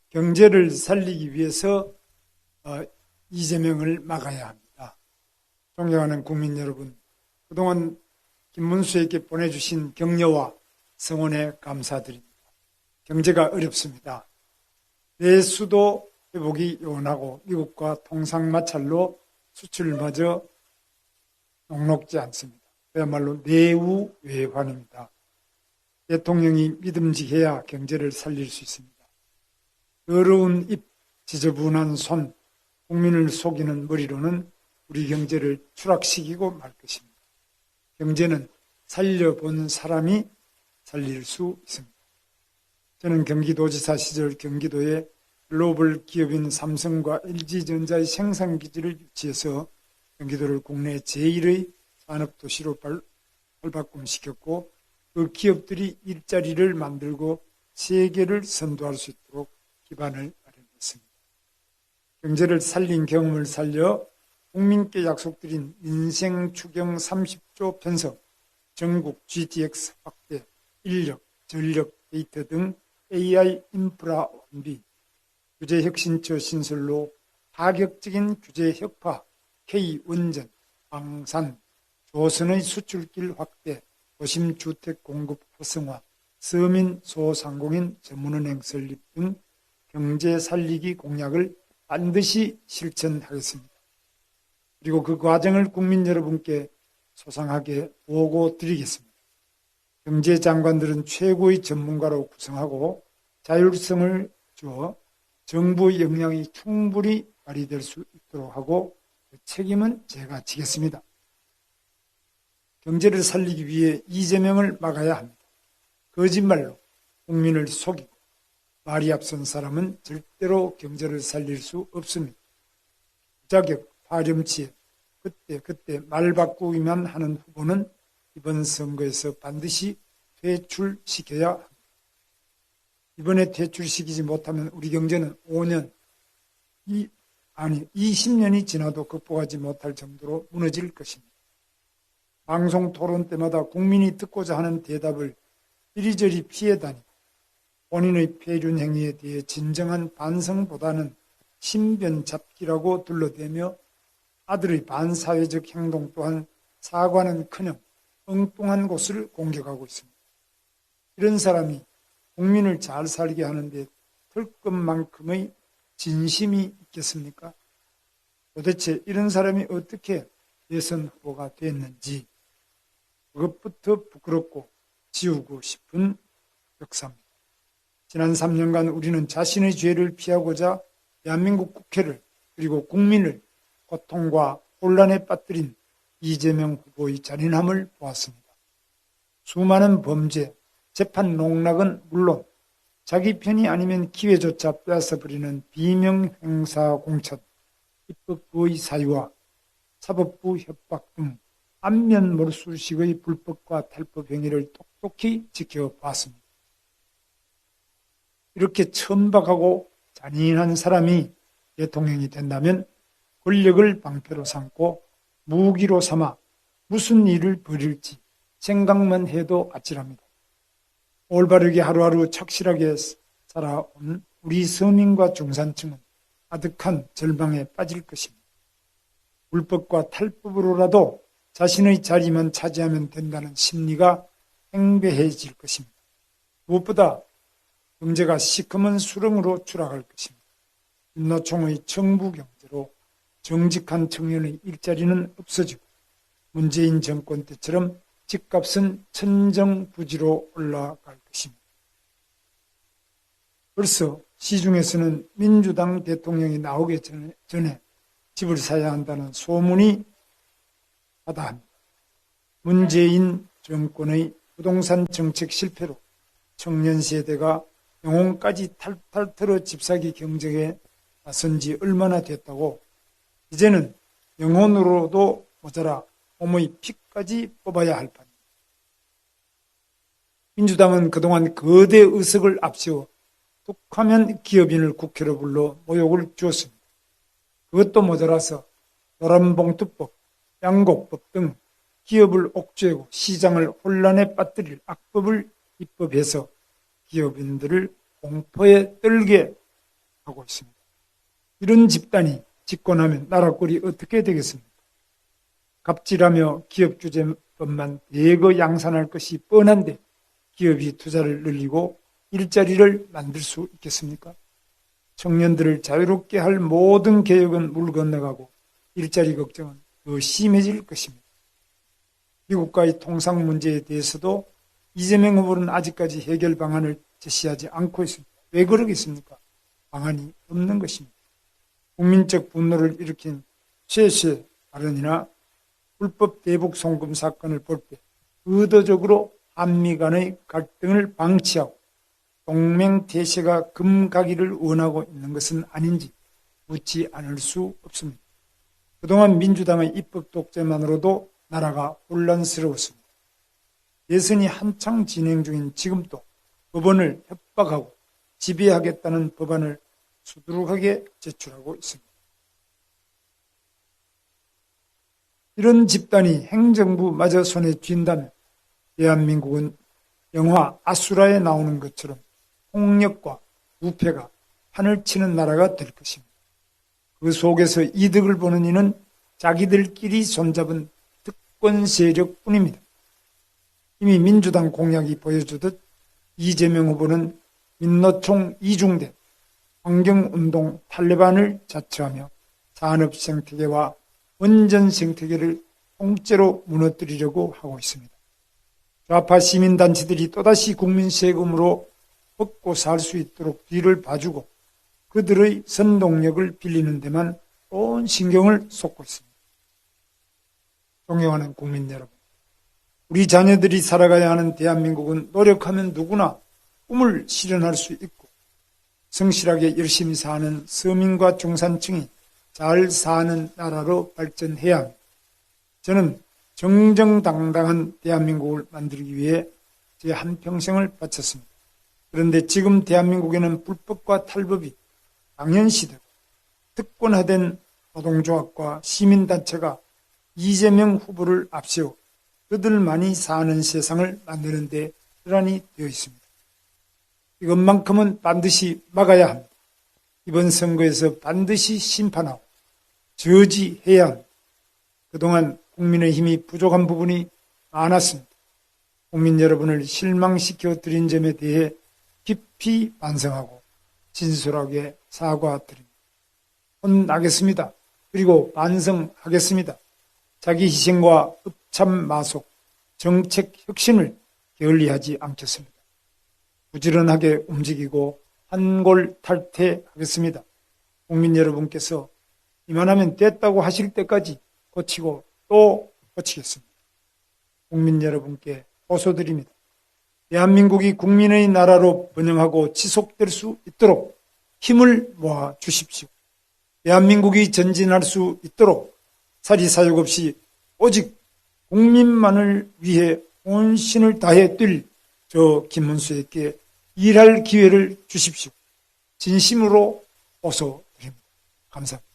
경제를 살리기 위해서 이재명을 막아야 합니다. 존경하는 국민 여러분, 그동안 김문수에게 보내주신 격려와 성원에 감사드립니다. 경제가 어렵습니다. 내수도 회복이 요원하고 미국과 통상마찰로 수출마저 녹록지 않습니다. 그야말로 내우외환입니다. 대통령이 믿음직해야 경제를 살릴 수 있습니다. 더러운 입, 지저분한 손, 국민을 속이는 머리로는 우리 경제를 추락시키고 말 것입니다. 경제는 살려본 사람이 살릴 수 있습니다. 저는 경기도지사 시절 경기도에 글로벌 기업인 삼성과 LG전자의 생산기지를 유치해서 경기도를 국내 제1의 산업도시로 발바꿈시켰고 그 기업들이 일자리를 만들고 세계를 선도할 수 있도록 기반을 마련했습니다. 경제를 살린 경험을 살려 국민께 약속드린 인생추경 30조 편성, 전국 GTX 확대, 인력, 전력, 데이터 등 AI 인프라 완비, 규제혁신처 신설로 파격적인 규제 혁파, K원전, 방산, 조선의 수출길 확대, 도심 주택 공급 활성화, 서민 소상공인 전문은행 설립 등 경제 살리기 공약을 반드시 실천하겠습니다. 그리고 그 과정을 국민 여러분께 소상하게 보고 드리겠습니다. 경제장관들은 최고의 전문가로 구성하고 자율성을 주어 정부의 역량이 충분히 발휘될 수 있도록 하고 그 책임은 제가 지겠습니다. 경제를 살리기 위해 이재명을 막아야 합니다. 거짓말로 국민을 속이고 말이 앞선 사람은 절대로 경제를 살릴 수 없습니다. 부자격, 파렴치에 그때 말 바꾸기만 하는 후보는 이번 선거에서 반드시 퇴출시켜야 합니다. 이번에 퇴출시키지 못하면 우리 경제는 20년이 지나도 극복하지 못할 정도로 무너질 것입니다. 방송 토론 때마다 국민이 듣고자 하는 대답을 이리저리 피해다니고 본인의 폐륜 행위에 대해 진정한 반성보다는 신변 잡기라고 둘러대며 아들의 반사회적 행동 또한 사과는커녕 엉뚱한 곳을 공격하고 있습니다. 이런 사람이 국민을 잘 살게 하는데 털 것만큼의 진심이 있겠습니까? 도대체 이런 사람이 어떻게 대선 후보가 됐는지 그것부터 부끄럽고 지우고 싶은 역사입니다. 지난 3년간 우리는 자신의 죄를 피하고자 대한민국 국회를 그리고 국민을 고통과 혼란에 빠뜨린 이재명 후보의 잔인함을 보았습니다. 수많은 범죄, 재판 농락은 물론 자기 편이 아니면 기회조차 빼앗아버리는 비명행사 공천, 입법부의 사유와 사법부 협박 등 안면몰수식의 불법과 탈법 행위를 똑똑히 지켜봤습니다. 이렇게 천박하고 잔인한 사람이 대통령이 된다면 권력을 방패로 삼고 무기로 삼아 무슨 일을 벌일지 생각만 해도 아찔합니다. 올바르게 하루하루 착실하게 살아온 우리 서민과 중산층은 아득한 절망에 빠질 것입니다. 불법과 탈법으로라도 자신의 자리만 차지하면 된다는 심리가 행배해질 것입니다. 무엇보다 경제가 시커먼 수렁으로 추락할 것입니다. 윤노총의 정부 경제로 정직한 청년의 일자리는 없어지고 문재인 정권 때처럼 집값은 천정부지로 올라갈 것입니다. 벌써 시중에서는 민주당 대통령이 나오기 전에 집을 사야 한다는 소문이 하다합니다. 문재인 정권의 부동산 정책 실패로 청년 세대가 영혼까지 탈탈 털어 집 사기 경쟁에 나선 지 얼마나 됐다고 이제는 영혼으로도 모자라 몸의 피까지 뽑아야 할 판입니다. 민주당은 그동안 거대 의석을 앞세워 툭하면 기업인을 국회로 불러 모욕을 주었습니다. 그것도 모자라서 노란봉투법, 양곡법 등 기업을 옥죄고 시장을 혼란에 빠뜨릴 악법을 입법해서 기업인들을 공포에 떨게 하고 있습니다. 이런 집단이 집권하면 나라 꼴이 어떻게 되겠습니까? 갑질하며 기업규제법만 대거 양산할 것이 뻔한데 기업이 투자를 늘리고 일자리를 만들 수 있겠습니까? 청년들을 자유롭게 할 모든 개혁은 물 건너가고 일자리 걱정은 더 심해질 것입니다. 미국과의 통상 문제에 대해서도 이재명 후보는 아직까지 해결 방안을 제시하지 않고 있습니다. 왜 그러겠습니까? 방안이 없는 것입니다. 국민적 분노를 일으킨 최씨 발언이나 불법 대북 송금 사건을 볼 때 의도적으로 한미 간의 갈등을 방치하고 동맹태세가 금가기를 원하고 있는 것은 아닌지 묻지 않을 수 없습니다. 그동안 민주당의 입법 독재만으로도 나라가 혼란스러웠습니다. 예선이 한창 진행 중인 지금도 법원을 협박하고 지배하겠다는 법안을 수두룩하게 제출하고 있습니다. 이런 집단이 행정부마저 손에 쥔다면 대한민국은 영화 아수라에 나오는 것처럼 폭력과 부패가 판을 치는 나라가 될 것입니다. 그 속에서 이득을 보는 이는 자기들끼리 손잡은 특권 세력뿐입니다. 이미 민주당 공약이 보여주듯 이재명 후보는 민노총 이중대 환경운동 탈레반을 자처하며 산업 생태계와 원전 생태계를 통째로 무너뜨리려고 하고 있습니다. 좌파 시민단체들이 또다시 국민 세금으로 먹고 살 수 있도록 뒤를 봐주고 그들의 선동력을 빌리는 데만 온 신경을 쏟고 있습니다. 존경하는 국민 여러분, 우리 자녀들이 살아가야 하는 대한민국은 노력하면 누구나 꿈을 실현할 수 있고 성실하게 열심히 사는 서민과 중산층이 잘 사는 나라로 발전해야 합니다. 저는 정정당당한 대한민국을 만들기 위해 제 한평생을 바쳤습니다. 그런데 지금 대한민국에는 불법과 탈법이 당연시되고 특권화된 노동조합과 시민단체가 이재명 후보를 앞세워 그들만이 사는 세상을 만드는 데 혈안이 되어 있습니다. 이것만큼은 반드시 막아야 합니다. 이번 선거에서 반드시 심판하고 저지해야 합니다. 그동안 국민의힘이 부족한 부분이 많았습니다. 국민 여러분을 실망시켜 드린 점에 대해 깊이 반성하고 진솔하게 사과드립니다. 혼나겠습니다. 그리고 반성하겠습니다. 자기 희생과 읍참마속, 정책 혁신을 게을리하지 않겠습니다. 부지런하게 움직이고 한골탈퇴하겠습니다. 국민 여러분께서 이만하면 됐다고 하실 때까지 고치고 또 고치겠습니다. 국민 여러분께 호소드립니다. 대한민국이 국민의 나라로 번영하고 지속될 수 있도록 힘을 모아 주십시오. 대한민국이 전진할 수 있도록 사리사욕 없이 오직 국민만을 위해 온신을 다해 뛸 저 김문수에게 일할 기회를 주십시오. 진심으로 호소드립니다. 감사합니다.